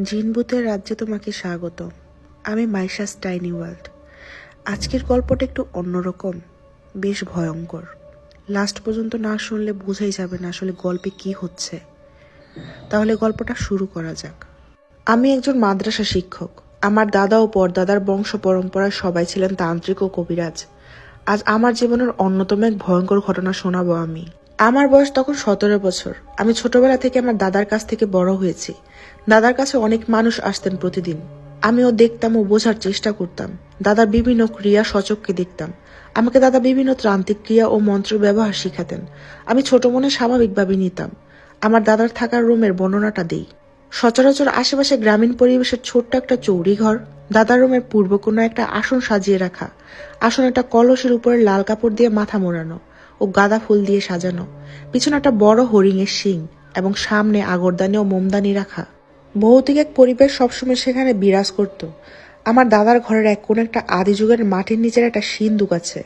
জিনবুতের রাজ্যে তোমাকে স্বাগত। আমি মাইশাস টাইনি ওয়ার্ল্ড। আজকের গল্পটা একটু অন্যরকম, বেশ ভয়ঙ্কর। লাস্ট পর্যন্ত না শুনলে বোঝাই যাবে না আসলে গল্পে কি হচ্ছে। তাহলে গল্পটা শুরু করা যাক। আমি একজন মাদ্রাসা শিক্ষক। আমার দাদা ও পরদাদার বংশ পরম্পরায় সবাই ছিলেন তান্ত্রিক ও কবিরাজ। আজ আমার জীবনের অন্যতম এক ভয়ঙ্কর ঘটনা শোনাবো আমি। আমার বয়স তখন 17 বছর। আমি ছোটবেলা থেকে আমার দাদার কাছ থেকে বড় হয়েছি। দাদার কাছে অনেক মানুষ আসতেন প্রতিদিন। আমিও দেখতাম ও বোঝার চেষ্টা করতাম। দাদার বিভিন্ন ক্রিয়া সচক্ষে দেখতাম। আমাকে দাদা বিভিন্ন তান্ত্রিক ক্রিয়া ও মন্ত্র ব্যবহার শিখাতেন। আমি ছোট মনে স্বাভাবিকভাবে নিতাম। আমার দাদার থাকার রুমের বর্ণনাটা দেই। সচরাচর আশেপাশে গ্রামীণ পরিবেশের ছোট্ট একটা চৌরি ঘর। দাদার রুমের পূর্ব কোনো একটা আসন সাজিয়ে রাখা। আসন একটা কলসের উপরে লাল কাপড় দিয়ে মাথা মোড়ানো ও গাঁদা ফুল দিয়ে সাজানো। পিছনে একটা বড় হরিণের শিং এবং সামনে আগরদানি ও মোমদানি রাখা। ভৌতিক এক পরিবেশ সবসময় সেখানে বিরাজ করত। আমার দাদার ঘরের এক কোণে একটা আদি যুগের মাটির নিচের একটা সিন্দুক আছে।